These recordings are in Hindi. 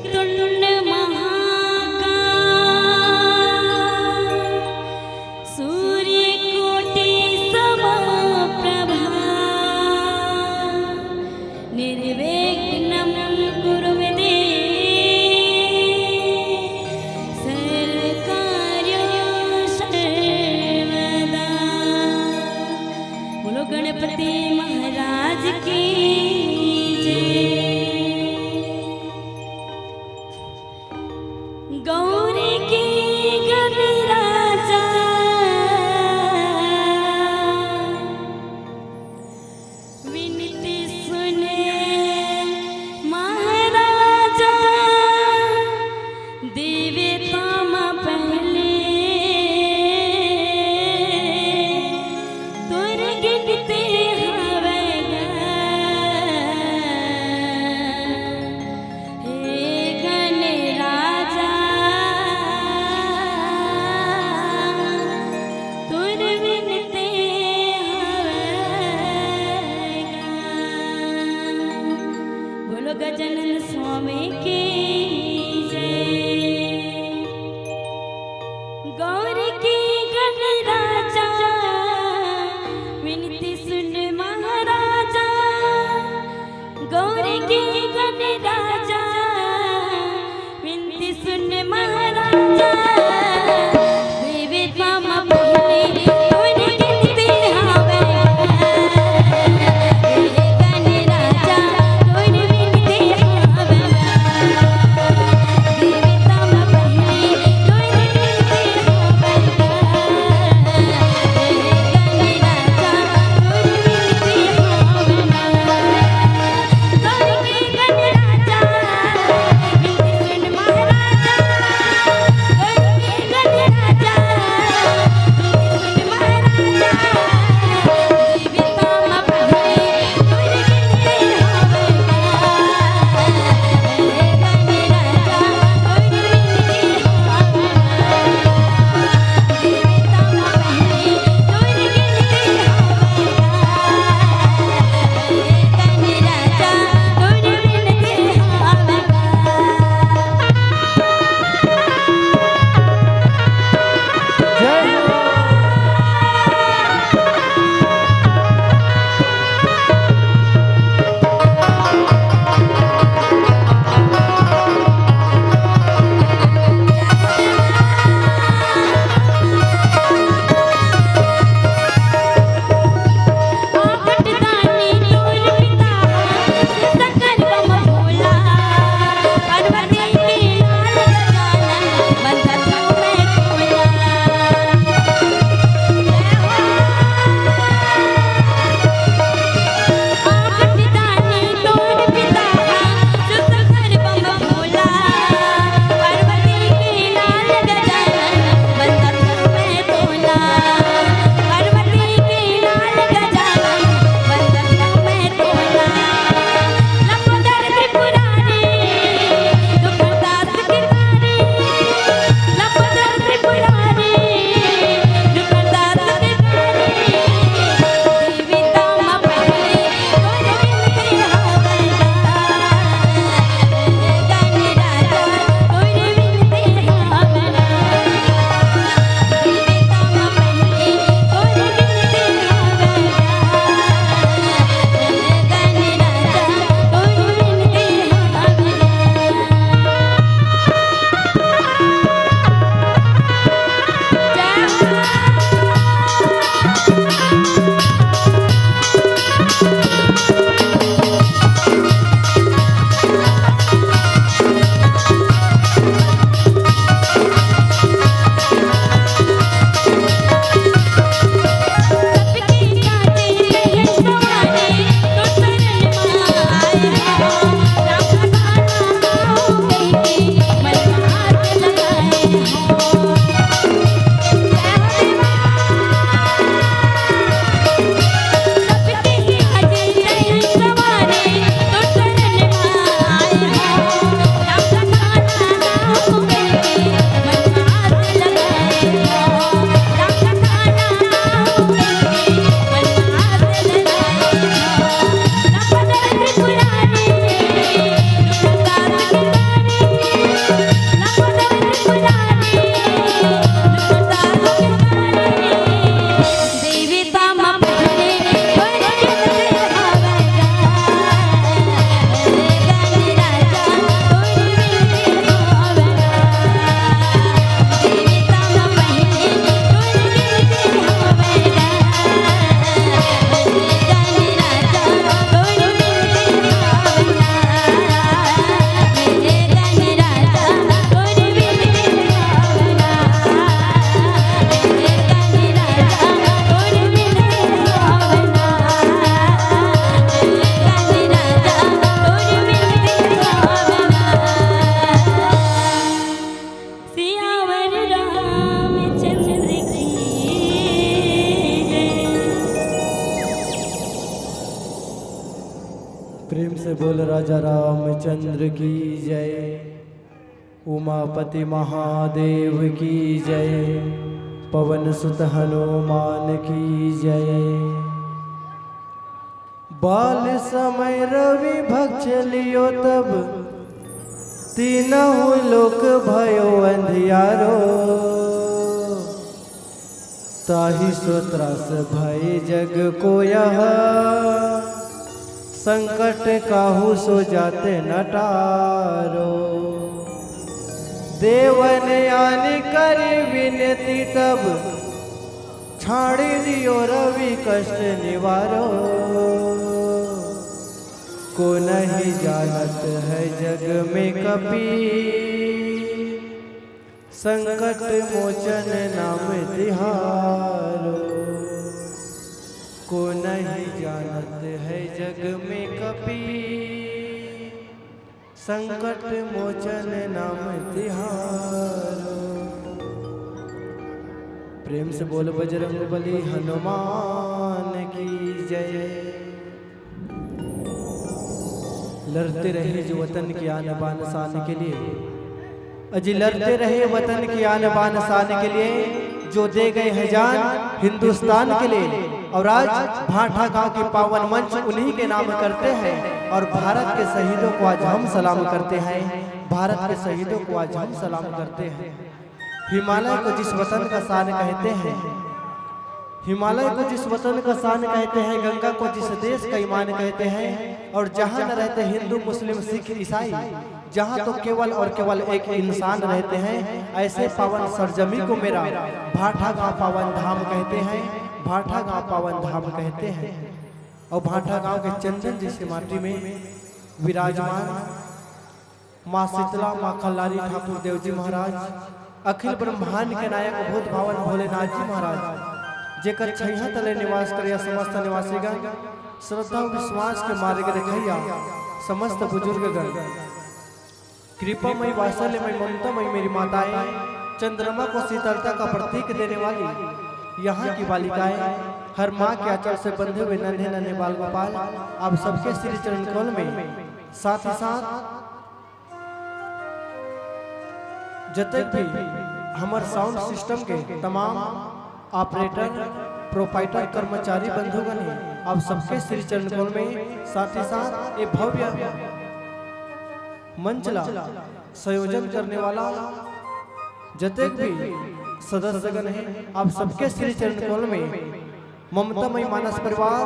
वक्रतुंड महाकाय सूर्यकोटि समप्रभा निर्विघ्नं कुरु मे देव सर्वकार्येषु सर्वदा। बोलो गणपति महाराज की गौरी की गणराजा विनती सुने महाराजा देवता मां पहले तुर गिनते हवेगा हे गणराजा तुर विनते हवेगा। बोलो गजानन स्वामी की गौरी की गणराजा विनती सुन महाराजा गौरी की गणराजा विनती सुन महाराजा देवता मां पहले तुर गिनते हवेगा हे गणराजा तुर विनते हवेगा देवता मां पहले तुर गिनते हवेगा हे गणराजा तुर विनते हवेगा। गौरी की गणराजा विनती सुन महाराजा राजा रामचंद्र की जय, उमापति महादेव की जय, पवन सुत हनुमान की जय। बाल समय रवि भक्ष लियो तब, तीनहु लोक भयो अंधियारो, ताहि सो त्रास भय जग को यह, संकट काहू सो जाते नटारो। देवन आनि करी विनती तब, छाड़ी दियो रवि कष्ट निवारो। को नहीं जानत है जग में कपि, संकट मोचन नाम तिहारो। को नहीं जानत है जग में कपि, संकट मोचन नाम तिहारो। प्रेम से बोल बजरंग बली हनुमान की जय। लड़ते रहे जो वतन की आन बान शान के लिए, अजी लड़ते रहे वतन की आन बान शान के लिए, जो दे गए हैं जान हिंदुस्तान के लिए। और आज भाठा गांव के पावन मंच उन्हीं के नाम करते हैं, और भारत के शहीदों को आज हम सलाम करते हैं। भारत के शहीदों को आज हम सलाम करते हैं। हिमालय को जिस वतन का शान कहते हैं, हिमालय को जिस वतन का शान कहते हैं, गंगा को जिस देश का ईमान कहते हैं, और जहाँ न रहते हिंदू मुस्लिम सिख ईसाई, जहाँ तो केवल और केवल एक इंसान रहते हैं, ऐसे पावन सरजमी को मेरा भाठा गांव पावन धाम कहते हैं। भाठा गांव पावन धाम कहते हैं। और भाठा गांव के चंदन जैसे माटी में विराजमान माँ शीतला, माँ खल्लारी ठाकुर देव जी महाराज, अखिल ब्रह्मांड के नायक भूत भावन भोलेनाथ जी महाराज, जेकर छैया तले निवास करिया समस्त निवासीगण, श्रद्धा विश्वास के मार्ग रखैया समस्त बुजुर्गगण, कृपामयी वात्सल्यमयी ममतामयी मेरी माताएं, चंद्रमा को शीतलता का प्रतीक देने वाली यहाँ की बालिकाएं, हर माँ के आंचल से बंधे हुए नन्हे नन्हे बाल गोपाल, आप सबके श्री चरण कमल में, साथ ही साथ जतक भी हमारे साउंड सिस्टम के तमाम ऑपरेटर, प्रोपाइटर, कर्मचारी बंधुगण हैं, आप सबके श्री चरण कमल में, साथ ही साथ ये भव्य मंचला संयोजन करने वाला जतक भी सदस्यगण हैं, आप सबके श्री चरण कमल में ममतामयी मानस परिवार,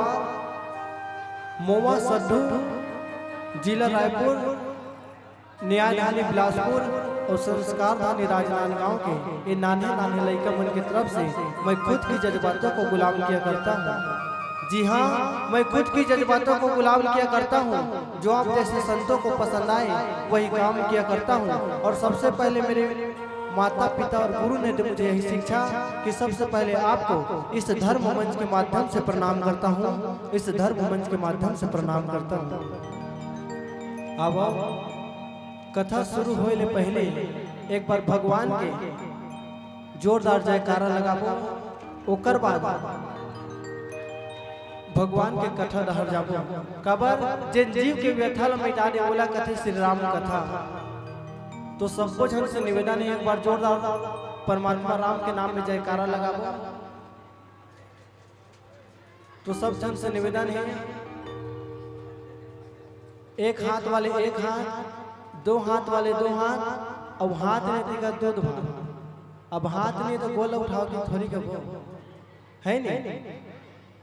मोवा सड्ढू, जिला रायपुर, न्यायधानी बिलासपुर और संस्कार धानी राजनांदगांव के ये नाने नाने लड़का मन की तरफ से मैं खुद की जज्बातों को गुलाम किया करता हूँ। जी हाँ, मैं खुद की जज्बातों को गुलाम किया करता हूँ। जो आप जैसे संतों को पसंद आए वही काम किया करता हूँ। और सबसे पहले मेरे माता पिता और गुरु ने मुझे यही शिक्षा कि सबसे पहले आपको इस धर्म मंच के माध्यम से प्रणाम करता हूँ। इस धर्म मंच के माध्यम से प्रणाम करता हूँ। अब कथा शुरू होने पहले एक बार भगवान के जोरदार जयकारा लगाबो, ओकर बाद भगवान के कथा डहर जाबो। कबर जिन जीव के व्यथा ल मिटाने वाला कथे श्री राम कथा। तो सबको जन से निवेदन है, एक बार जोरदार परमात्मा राम के नाम में जयकारा लगाबो। तो सब जन से निवेदन है, एक हाथ वाले एक हाथ, दो हाथ वाले दो हाथ, अब हाथ नहीं देगा दो हाथ। अब हाथ नहीं तो गोला उठाओ कि थोड़ी का वो है नहीं।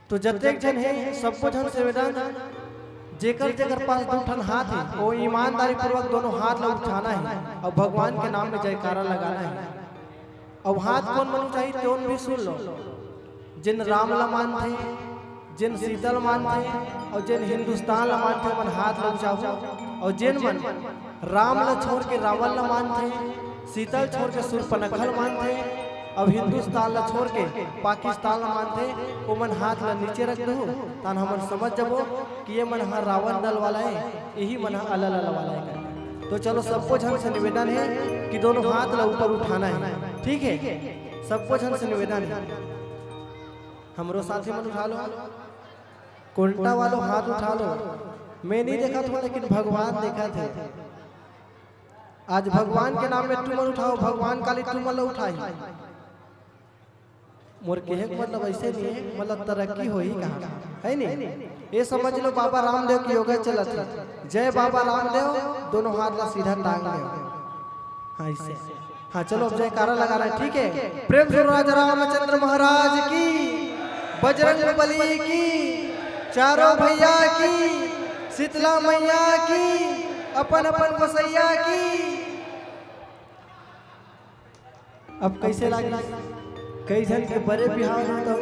तो जतेक जन है सबको जन से निवेदन, जेकर जेकर पास दो ठन हाथ है वो ईमानदारी पूर्वक दोनों हाथ ला उठाना है और भगवान के नाम में जयकारा लगाना है। अब हाथ कौन मनु चाहिए तो भी सुन लो। जिन राम ला मानते, जिन शीतल मानते और जिन हिंदुस्तान ला मानते मन हाथ ला उठाओ। और जिन मन राम ला छोड़ के रावण ला मानते, शीतल छोड़ के सूर्पनखल मानते, अब हिंदुस्तान ला छोड़ के पाकिस्तान ला मानते, वो मन हाथ ला नीचे रख दो तान हमन समझ जबो कि ये मन हा रावण दल वाला है, यही मन हा अलल वाला है। तो चलो सबको जन से निवेदन है कि दोनों हाथ ला ऊपर उठाना है, ठीक है? सबको जन से निवेदन है। हमरो साथी मन उठा लो, कोंटा वालों हाथ उठा लो, मैं नहीं देखा था लेकिन भगवान देखा थे। आज भगवान के नाम में तुमल उठाओ, भगवान काली तुमल उठाई। मोर के मतलब ऐसे नहीं है, मतलब तरक्की हो ही कहाँ है नहीं। ये समझ लो बाबा रामदेव की योगा चलत है। जय बाबा रामदेव, दोनों हाथ ला सीधा टांग ले। हाँ ऐसे, हाँ चलो अब जयकारा लगा रहे हैं, ठीक है। प्रेम से राजा रामचंद्र महाराज की, बजरंग बली की, चारों भैया की, शीतला मैया की, अपन अपन गोसैया की। अब कैसे लगी? कई जन के बड़े बिहार में तो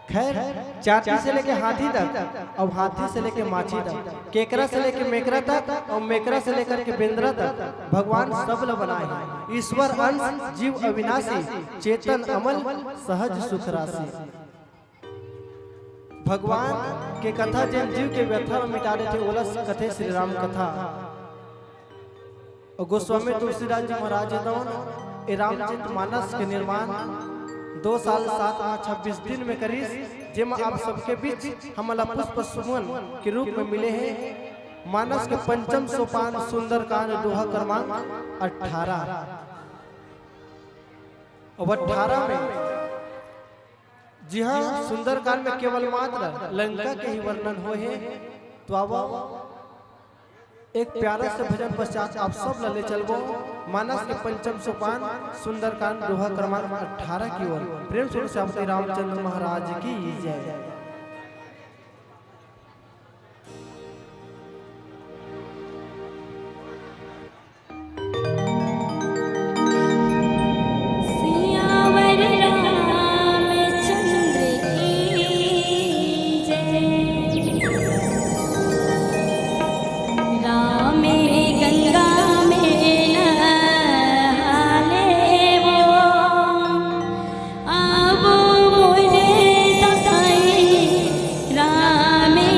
खैर चाटी से लेके हाथी तक, और हाथी से लेके माछी तक, केकरा से लेके मेकरा तक, और मेकरा से लेकर के बेंद्रा तक भगवान सब ल बनाए हैं। ईश्वर अंश, जीव अविनाशी, चेतन अमल, सहज सुख राशि। भगवान के कथा जिन जीव के व्यथा में मिटा रहे थे, ओलस कथे श्री राम कथा। और गोस्वामी तुलसीदास जी महाराज रामचरित मानस के निर्माण 2 साल 7 माह 26 दिन में करीस, जिसमें आप सबके बीच हम पुष्प सुमन के रूप में मिले हैं। मानस के पंचम सोपान सुंदरकांड दोहा क्रमांक 18। अब 18 में जी हाँ, सुंदरकांड में केवल मात्र लंका के ही वर्णन हुए हैं। तो अब एक प्यारा से भजन पश्चात आप सब लले चलबो मानस के पंचम सोपान सुंदरकांड दोहा क्रमांक 18 की ओर। प्रेम से श्री रामचंद्र महाराज की जय। सियावर रामचंद्र की जय। रामे गंगा में नहाले वो, अब मोरे तताई। रामे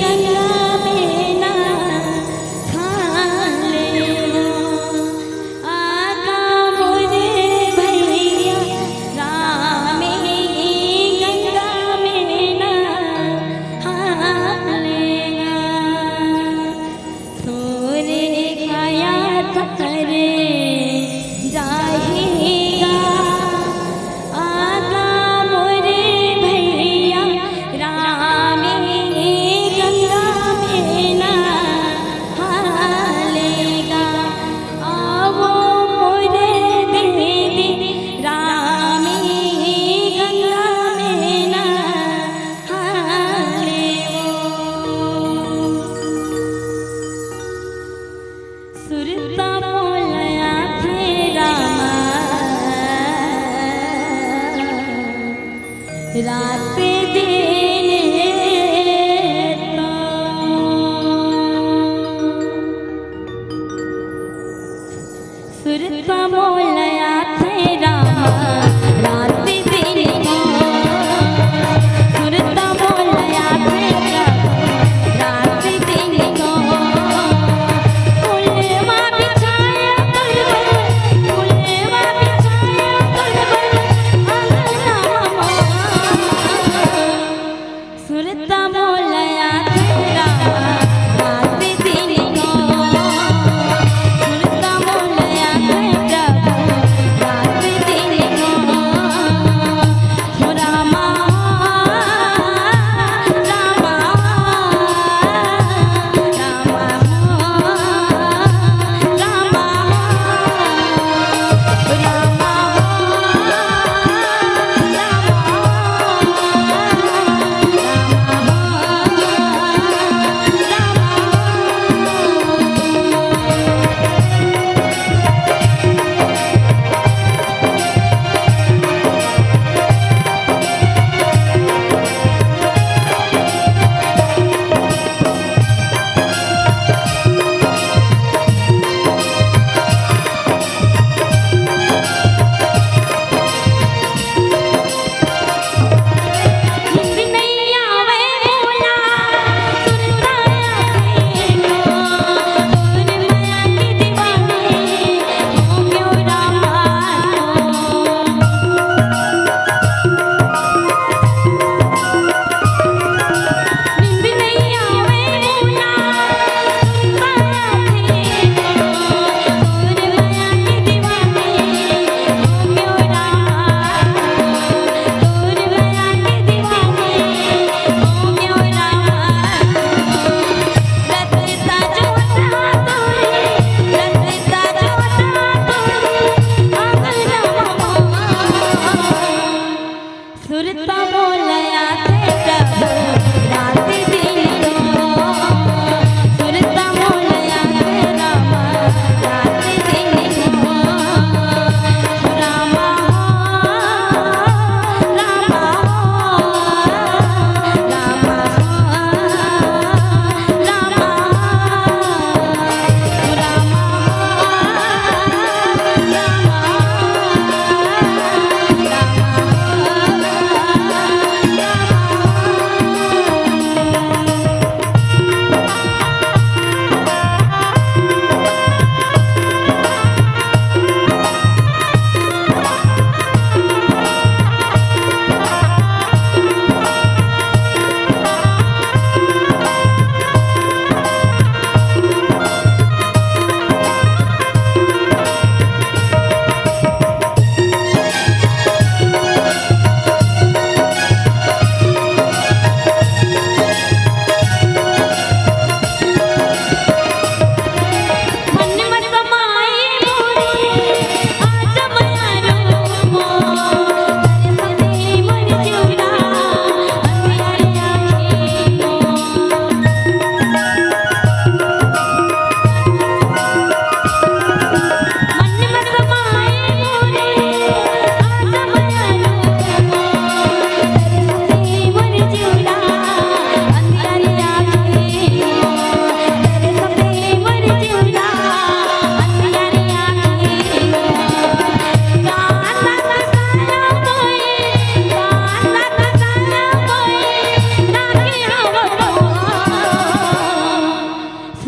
गंगा में नहाले वो, आका मोरे भैया। रामे गंगा में नहाले थोरे खाया थरे जाएगा। आका मोरे भैया, रामे गंगा में नहालेगा। आवो मोरे दीदी, रामे गंगा में नहाले वो। सुरता बोलया थे रामा, रात दिन तो। सुरता बोलया थे रामा, रात दिन को। सुरता बोलया थे रात दिन को। फुलवा बिछाया कलबल, फुलवा बिछाया कलबल, अंगना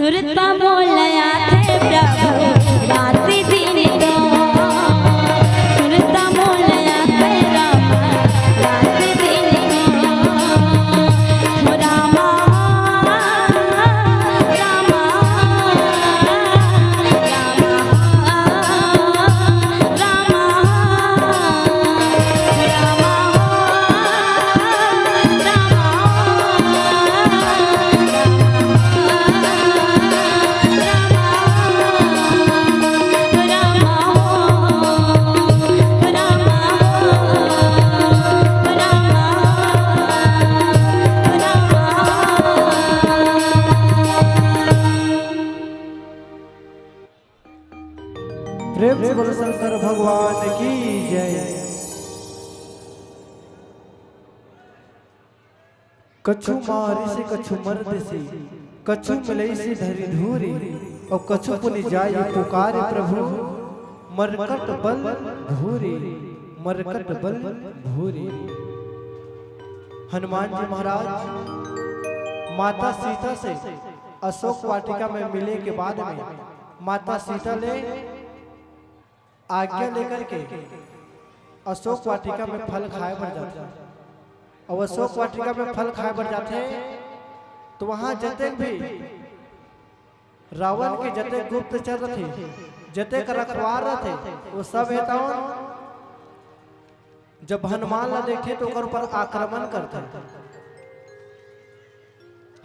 सुरता मोलया थे प्रभु राति दिन रो सुरता मोलया थे राम राति दिन रो रामा रामा प्रेम से बोलो शंकर भगवान की जय। कछु मारी से कछु मर्द से कछु मिलई से धरी धूरी और कछु पुनि जाय पुकारे प्रभु मरकट बल भूरी मरकट बल भूरी। हनुमान जी महाराज माता सीता से अशोक वाटिका में मिले के बाद में माता सीता ले आज्ञा लेकर के अशोक वाटिका में फल खाए बढ़ जाते और अशोक वाटिका में फल खाए बढ़ जाते तो वहां जते भी रावण के जते गुप्तचर थे जते का रखवार थे वो सब हेताओं जब हनुमान ला देखे तो ओकर ऊपर आक्रमण करते।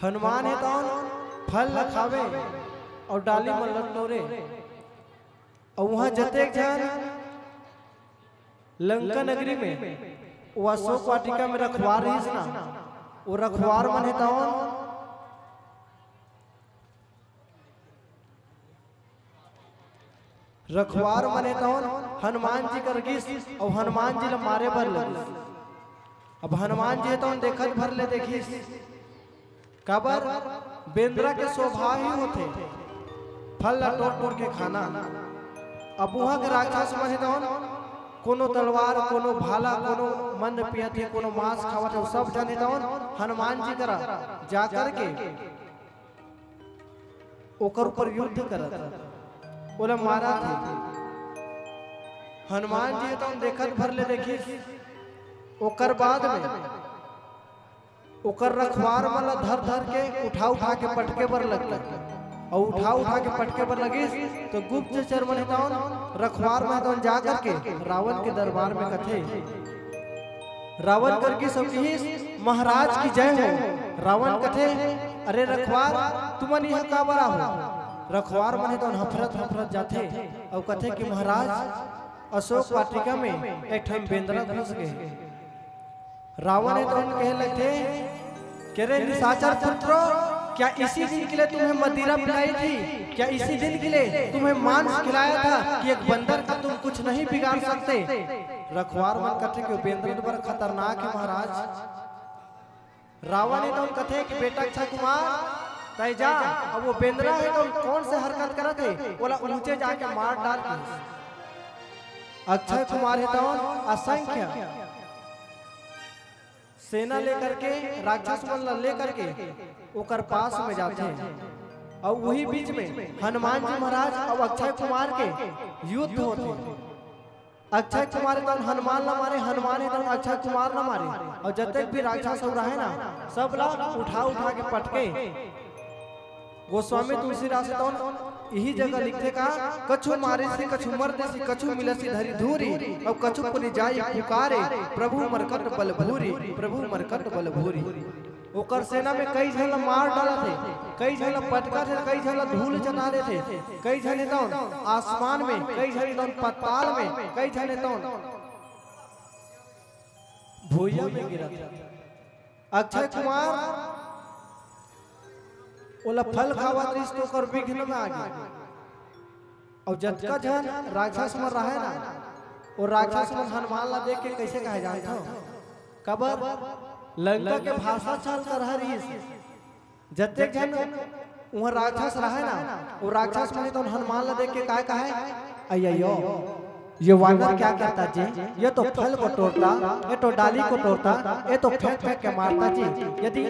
हनुमान हेताओं फल न खावे और डाली में लटोरे और वहां जते जन लंका नगरी में वो अशोक वाटिका में रखवार ही ना वो रखवार मन हेताओं रखवार मन हेताओं हनुमान जी कर गिस और हनुमान जी ला मारे भर लगे। अब हनुमान जी हेताओं देखत भर ले देखिस काबर बेंद्रा के स्वभाव ही होते फल ला तोड़ तोड़ के खाना। अब वहां के राक्षस मन हेताओं कोनो तलवार कोनो भाला कोनो मन पियत है कोनो मांस खावत है सब जन हेताओं हनुमान जी करा जा करके ओकर ऊपर युद्ध करत ओला मारा थे। हनुमान जी हेताओं देखत भर ले देखी ओकर बाद में ओकर रखवार वाला धर धर के उठा के पटके पर लगता और उठा के पटके पर लगी तो गुप्तचर मन हेताओं रखवार में जा करके रावण के दरबार में कथे रावण करके सब महाराज की जय हो। रावण कथे अरे रखवार तुमन यह का बड़ा हो। रखवार मन हेताओं हफरत जाते और कथे कि महाराज अशोक वाटिका में एक ठन बेंद्रा घुस गए। रावण हेताओं कहे लगते कि रे निशाचर पुत्रो क्या इसी दिन के लिए तुम्हें मदिरा पिलाई थी? क्या इसी दिन के लिए तुम्हें मांस खिलाया था कि एक बंदर का तुम कुछ नहीं बिगाड़ सकते? रखवार मन कथे कि बेंद्र बड़ा खतरनाक है महाराज। रावण हेताओं कथे कि बेटा अक्षय कुमार तय जा अब वो बेंद्रा है तो कौन से हरकत करत है बोला ऊंचे जाके मार डाल। अक्षय कुमार हेताओं असंख्य सेना लेकर के राक्षस मन लेकर के ओकर पास में जाते हैं और वही बीच में हनुमान जी महाराज और अक्षय कुमार के युद्ध होते हैं। अक्षय कुमार तो हनुमान न मारे हनुमान तो अक्षय कुमार न मारे और जब तक भी राक्षस हो रहा है ना सब लोग उठा के पटके। गोस्वामी तुलसीदास यही जगह लिखते का कछु मारे से कछु मर्दे से कछु मिले से धरी धूरी और कछु पुनि जाय पुकारे प्रभु मरकट बल भूरी प्रभु मरकट बल भूरी। ओकर सेना में कई झन मार डाला थे कई झन पटका थे कई झन धूल चटा रहे थे कई झन तो आसमान में कई झन तो पाताल में कई झन तो भूया में गिरा। अक्षय कुमार ओला फल खावा तो कर विघ्न में आ गया और जतका जन राक्षस मर रहा है ना और राक्षस मन हनुमान ला देख के कैसे कहे जानता हो कबर लंका के भाषा चल कर रही जते जन वहां राक्षस रहा है ना वो राक्षस मन तो हनुमान ला देख के काय कहे अय्यो ये वानर क्या करता जी, ये तो फल को तोड़ता, ये तो डाली को तोड़ता, ये तो फेंक फेंक के मारता जी। यदि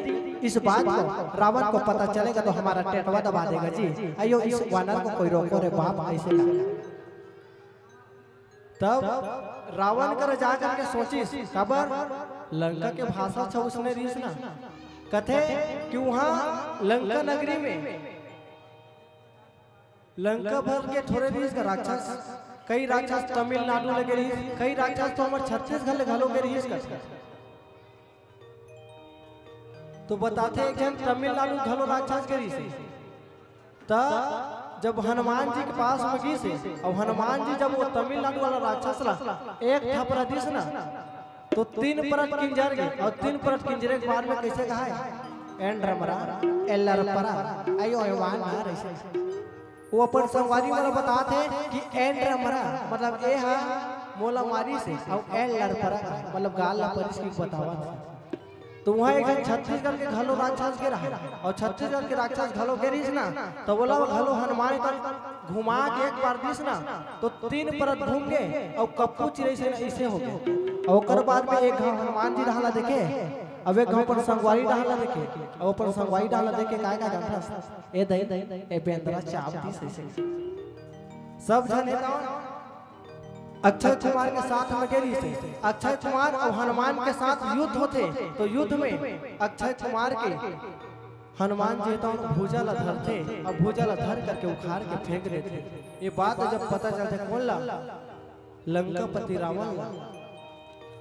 इस बात को रावण को पता चलेगा तो हमारा टेटवा दबा देगा जी। अयो इस वानर को कोई रोको रे बाप ऐसे ना। तब रावण कर जा करके सोची खबर लंका के भाषा छ उसने रीस ना कथे कि वहाँ लंका नगरी में लंका भर के थोड़े रीस का राक्षस, कई राक्षस तमिलनाडु लगे रही, कई राक्षस तो हमारे छत्तीसगढ़ घलों के रही कर। तो बताते एक जन तमिलनाडु घलो राक्षस के रही। तब जब हनुमान जी के पास में गई से और हनुमान जी जब वो तमिलनाडु वाला राक्षस ला एक थपड़ा दिस ना तो 3 परत किंजर गए और 3 परत किंजरे के बाद में कैसे कहा है एंड्रमरा एलर परा आयो वान मार ऐसे। वो अपन संवारी वाला बताते कि एंड्रमरा मतलब ए हा मोला मारी से और एलर परा मतलब गाल ला परिस की बतावा। तो वहाँ एक छत्तीसगढ़ के घलो राक्षस के रहा और छत्तीसगढ़ के राक्षस घलो के रहीस ना तो बोला घलो हनुमान तक घुमा के एक बार दिस ना तो 3 परत घूम गए और कप्पू चिड़ै से ऐसे हो गए। और ओकर बाद में एक घाव हनुमान जी रहला देखे, अब एक घाव पर संगवारी डाला देखे और पर संगवारी डाला देखे काय का जानता ए दई ए बेंदरा चाप दी से सब जने अक्षय कुमार के साथ में गेरी से अक्षय कुमार और हनुमान के साथ युद्ध होते तो युद्ध में अक्षय कुमार के हनुमान जी तो भुजा ला धरते और भुजा ला धर करके उखाड़ के फेंक देते। ये बात जब पता चलते कौन ला लंकापति रावण ला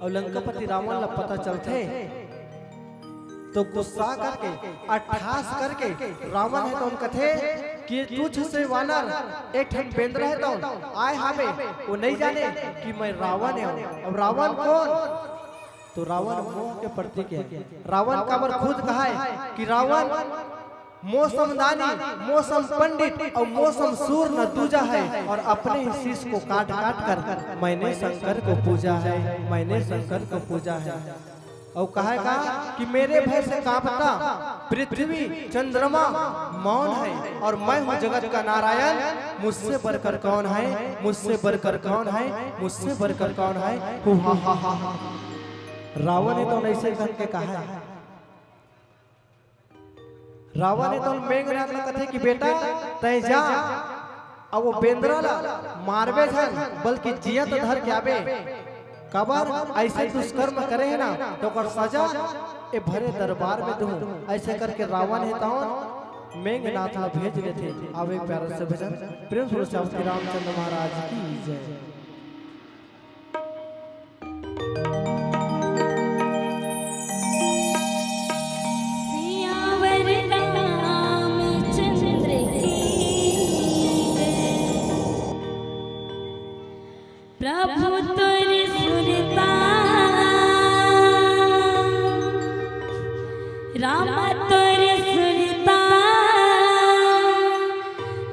और लंकापति रावण ला पता चलते तो गुस्सा करके अट्ठास करके रावण है तो उनका थे कि तुझ से वानर एक ठन बेंद्र है तो आए हावे वो नहीं जाने कि मैं रावण हूँ। अब रावण कौन तो रावण मोह के प्रतीक है। रावण का वर खुद कहा है कि रावण मौसम दानी मौसम पंडित और मौसम सूर न दूजा है और अपने ही शीश को काट काट कर मैंने शंकर को पूजा है, मैंने शंकर को पूजा है। और कहेगा कि मेरे भय से कांपता पृथ्वी चंद्रमा मौन है और मैं हूँ जगत का नारायण, मुझसे बढ़कर कौन है, मुझसे बढ़कर कौन है, मुझसे बढ़कर कौन है। हा हा हा हा। रावण ने तो ऐसे करके कहा है। रावण ने तो मेघनाथ ने कथे कि बेटा तय जा अब वो बेंद्रा ला मारबे धन बल्कि जिया तो धर के आबे कबर ऐसे दुष्कर्म करे है ना तो कर सजा ए भरे दरबार में दूं। ऐसे करके रावण है तो मेघनाथ ला भेज देते। आवे प्यारे से भजन प्रेम से श्री रामचंद्र महाराज की जय। प्रभु तोरे सुरता राम तोरे सुरता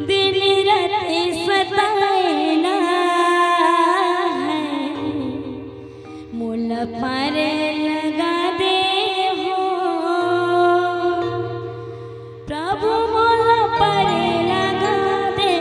दिन रात सताए ना है मूल पर लगा दे हो प्रभु मूल पर लगा दे।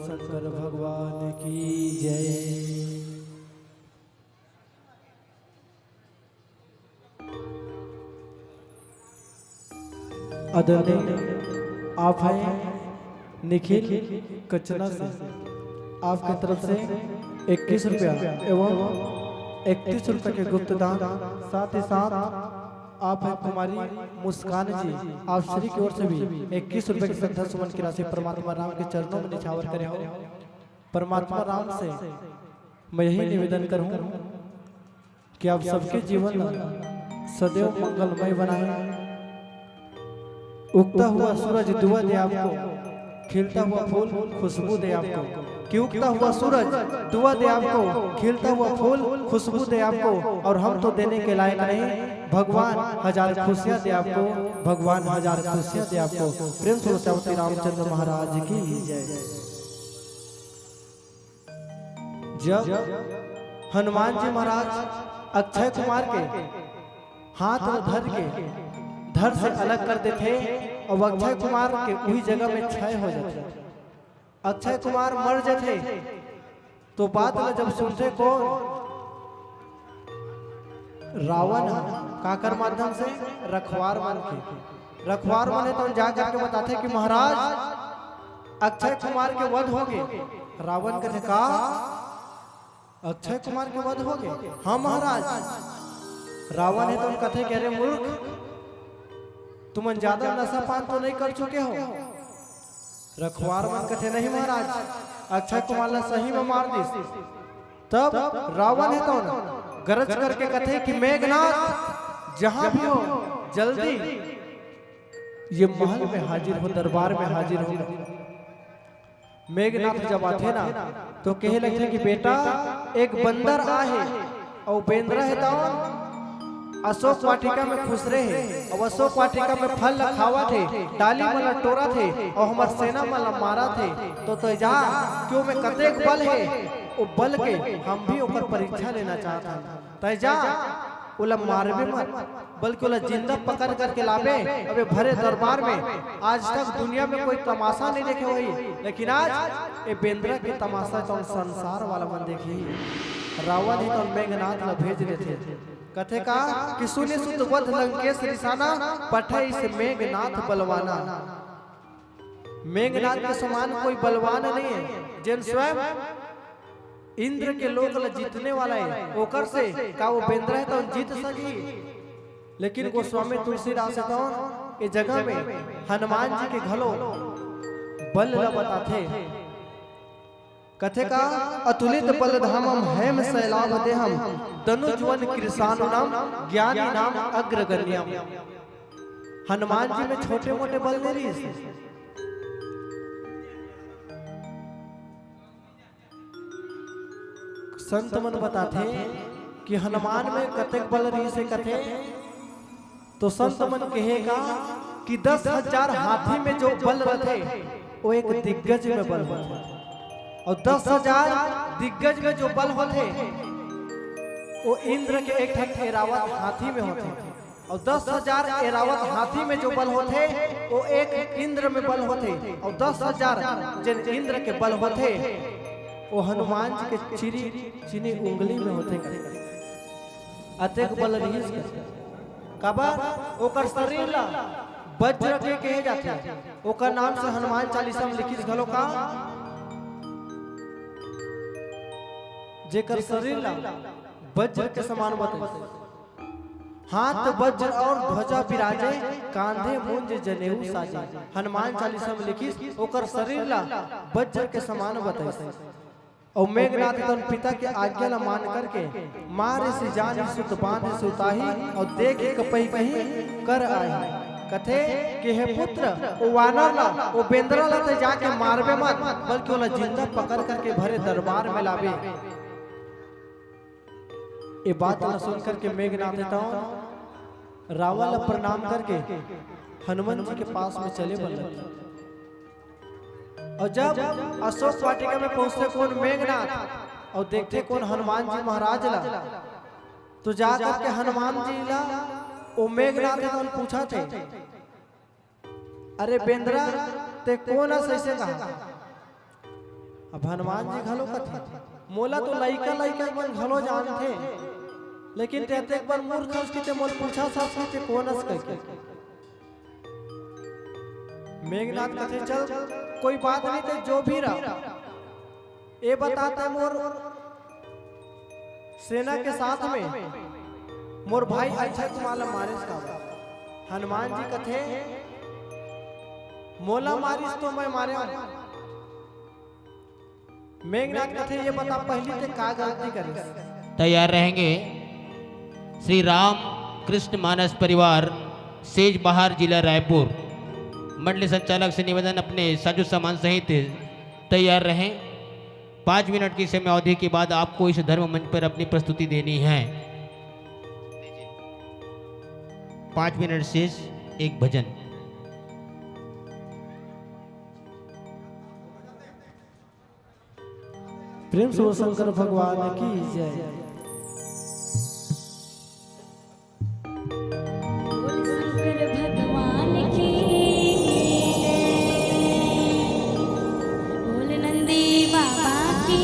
शंकर भगवान की जय। आदरणीय आप हैं निखिल कचना से, आपकी तरफ से 21 रुपया एवं 31 रुपये के गुप्त दान, साथ ही साथ आप हैं कुमारी मुस्कान जी, आप श्री की ओर से भी 21 रुपये की श्रद्धा सुमन की राशि परमात्मा राम के चरणों में निछावर करे हो। परमात्मा राम से मैं यही निवेदन करूं कि आप सबके जीवन सदैव मंगलमय बनाए। उगता हुआ सूरज दुआ दे आपको, खिलता हुआ फूल खुशबू दे आपको। कि उगता हुआ सूरज दुआ दे आपको, खिलता हुआ फूल खुशबू दे आपको, और हम तो देने के लायक नहीं, भगवान हजार खुशियां दे आपको, भगवान हजार खुशियां दे आपको। प्रेम से श्री रामचंद्र महाराज की जय। जब हनुमान जी महाराज अक्षय कुमार के हाथ धर से अलग कर देते और अक्षय कुमार के वही जगह में क्षय हो जाते, अक्षय कुमार मर जाते, तो बात में जब सुनते को रावण काकर माध्यम से रखवार बने तो जा करके बताते कि महाराज अक्षय कुमार के वध हो गए। रावण कहते कहा अक्षय कुमार के वध हो गए? हाँ महाराज। रावण है तो हम कहते कह रहे मूर्ख, तुम ज्यादा नशा पान तो नहीं कर चुके हो? रखवार मन कहते नहीं महाराज, अक्षय कुमार ने सही में मार दी। तब रावण है तो गरज करके कहते कि मेघनाथ जहां भी हो जल्दी ये महल में हाजिर हो, दरबार में हाजिर हो। मेघनाथ जब आते ना तो कहे लगते कि बेटा एक बंदर आहे और बेंद्रा है तो अशोक वाटिका में खुश रहे, और अशोक वाटिका में फल खावा थे, डाली मला टोरा थे, और हमार सेना मला मारा थे। तो जा क्यों में कतेक बल है, वो बल के हम भी ऊपर परीक्षा लेना चाहता। तय जा उला मारबे मत, बल्कि उला जिंदा पकड़ करके लावे। अबे भरे दरबार में आज तक दुनिया में कोई तमाशा नहीं देखे हुई, लेकिन आज ये बेंद्रा के तमाशा तो संसार वाला मन देखी। रावण ही तो मेघनाथ ला भेज देते, कथे का कि सुने सुत वध लंकेश निशाना, पठे इस मेघनाथ बलवाना। मेघनाथ के समान कोई बलवान नहीं है, जिन स्वयं इंद्र के लोग जीतने वाला है, ओकर से का वो बेंद्रा है तो जीत सकी। लेकिन गोस्वामी तुलसीदास तो ये जगह में हनुमान जी के घलो बल ल बताते, कथे का अतुलित बल धामम हेम सैलाभ देहम, धनुजवन कृषानुनाम ज्ञानी नाम अग्रगण्यम। हनुमान जी में छोटे मोटे बल नहीं रही। संत मन बताते कि हनुमान में कतेक बल रही से कथे, तो संत मन कहेगा कि 10,000 हाथी में जो बल रहते वो एक दिग्गज में बल होते, और 10,000 दिग्गज में जो बल होते वो इंद्र के एक एरावत हाथी में होते, और 10,000 एरावत हाथी में जो बल होते वो एक इंद्र में बल होते, और 10,000 जिन इंद्र के बल होते वो हनुमान जी के चीनी उंगली में होते। अतेक बल रही कबा ओकर शरीर ला वज्र के कहे जाते, ओकर नाम से हनुमान चालीसा में लिखित घलो का जेकर शरीर ला वज्र के समान बते, हाथ वज्र और ध्वजा विराजे, कांधे मुंज जनेऊ साजे। हनुमान चालीसा में लिखित ओकर शरीर ला वज्र के समान बते, और मेघनाथ तो पिता के आज्ञा ला मान करके मारे से जानी सुत बांध सुताही, और देख कपई कहीं कर आई। कथे कि हे पुत्र वो वानर ला वो बेंद्रा ला ते जाके मारबे मत, बल्कि ओला जिंदा पकड़ करके भरे दरबार में लावे। ये बात ला सुन करके मेघनाथ तो रावण ला प्रणाम करके हनुमान जी के पास में चले बल्ले। और जब अशोक वाटिका में पहुंचते कौन मेघनाथ और देखते कौन हनुमान जी महाराज ला, तो जाकर के हनुमान जी ला वो मेघनाथ ने पूछा थे, अरे बेंद्रा ते कौन ऐसे कहा? अब हनुमान जी घलो कथे मोला तो लइका लइका मन घलो जानथे, लेकिन तेते एक बार मूर्ख उसकी ते मोल पूछा सास के कोनस कह मेघनाथ कथे चल कोई बात नहीं ते जो भी रहा ये बताते मोर सेना के साथ में मोर भाई अच्छा तुम्हारा मारिस का हनुमान जी कथे मोला मारिस तो मैं मारे मेघनाथ कथे ये बता पहली ते का गलती करी। तैयार रहेंगे श्री राम कृष्ण मानस परिवार सेज बहार जिला रायपुर। मंडली संचालक से निवेदन अपने साजो सामान सहित तैयार रहें। 5 मिनट की समय अवधि के बाद आपको इस धर्म मंच पर अपनी प्रस्तुति देनी है। 5 मिनट शेष एक भजन। प्रेम से शंकर भगवान की जय। शंकर भगवान की बोल नंदी बाबा की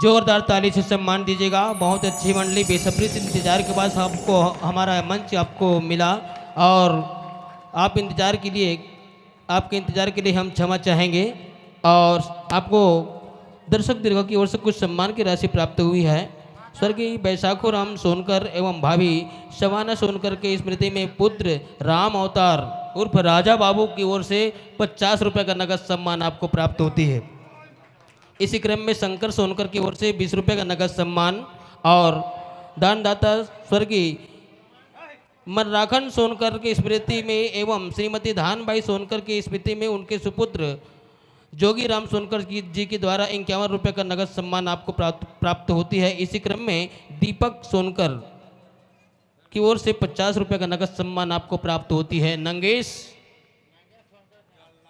जोरदार ताली से सम्मान दीजिएगा। बहुत अच्छी मंडली, बेसब्री से इंतजार के बाद आपको हमारा मंच आपको मिला और आप इंतजार के लिए, आपके इंतजार के लिए हम क्षमा चाहेंगे। और आपको दर्शक दीर्घ की ओर से कुछ सम्मान की राशि प्राप्त हुई है। स्वर्गीय बैसाखो राम सोनकर एवं भाभी शवाना सोनकर के स्मृति में पुत्र राम अवतार उर्फ राजा बाबू की ओर से 50 रुपये का नगद सम्मान आपको प्राप्त होती है। इसी क्रम में शंकर सोनकर की ओर से 20 रुपये का नगद सम्मान और दानदाता स्वर्गीय मनराखन सोनकर की स्मृति में एवं श्रीमती धानबाई सोनकर की स्मृति में उनके सुपुत्र जोगी राम सोनकर जी के द्वारा 51 रुपये का नगद सम्मान आपको प्राप्त होती है। इसी क्रम में दीपक सोनकर की ओर से 50 रुपये का नगद सम्मान आपको प्राप्त होती है। नंगेश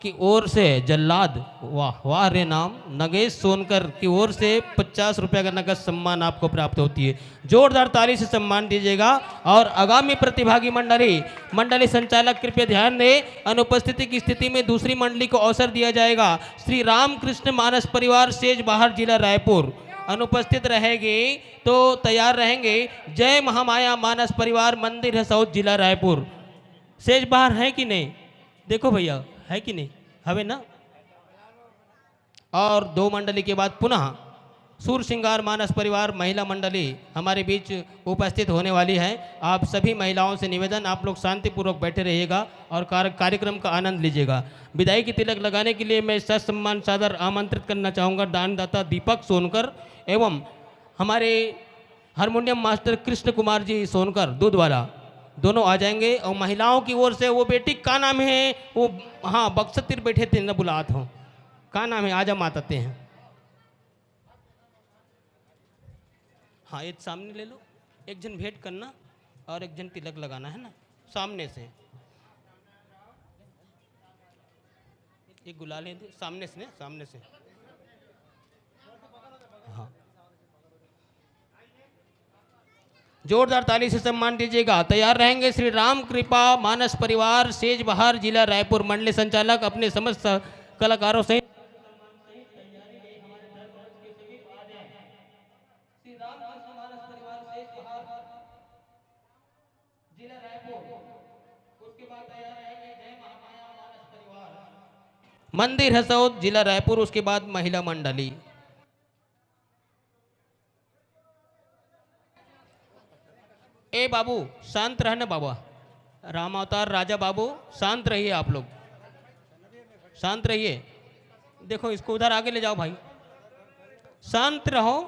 की ओर से जल्लाद, वाह वाह रे नाम, नगेश सोनकर की ओर से 50 रुपये का नगद सम्मान आपको प्राप्त होती है। जोरदार ताली से सम्मान दीजिएगा। और आगामी प्रतिभागी मंडली संचालक कृपया ध्यान दें, अनुपस्थिति की स्थिति में दूसरी मंडली को अवसर दिया जाएगा। श्री रामकृष्ण मानस परिवार सेज बाहर जिला रायपुर अनुपस्थित रहेगी तो तैयार रहेंगे। जय महामाया मानस परिवार मंदिर हसौद जिला रायपुर। सेज बाहर है कि नहीं, देखो भैया है कि नहीं, हवे ना। और 2 मंडली के बाद पुनः सूर श्रृंगार मानस परिवार महिला मंडली हमारे बीच उपस्थित होने वाली है। आप सभी महिलाओं से निवेदन, आप लोग शांतिपूर्वक बैठे रहिएगा और कार्यक्रम का आनंद लीजिएगा। विदाई की तिलक लगाने के लिए मैं ससम्मान सादर आमंत्रित करना चाहूँगा दानदाता दीपक सोनकर एवं हमारे हारमोनियम मास्टर कृष्ण कुमार जी सोनकर दूध वाला, दोनों आ जाएंगे। और महिलाओं की ओर से वो बेटी का नाम है, वो हाँ बक्सतिर बैठे थे न बुलात हो, का नाम है, आजा माताते हैं। हाँ एक सामने ले लो, एक जन भेंट करना और एक जन तिलक लगाना है ना सामने से। एक गुलाल है सामने से, सामने से। हाँ जोरदार ताली से सम्मान दीजिएगा। तैयार रहेंगे श्री राम कृपा मानस परिवार सेज बहार जिला रायपुर मंडली संचालक अपने समस्त कलाकारों सहित मंदिर हसौद जिला रायपुर, उसके बाद महिला मंडली। ए बाबू शांत रहना, बाबा राम अवतार राजा बाबू शांत रहिए, आप लोग शांत रहिए। देखो इसको उधर आगे ले जाओ भाई, शांत रहो।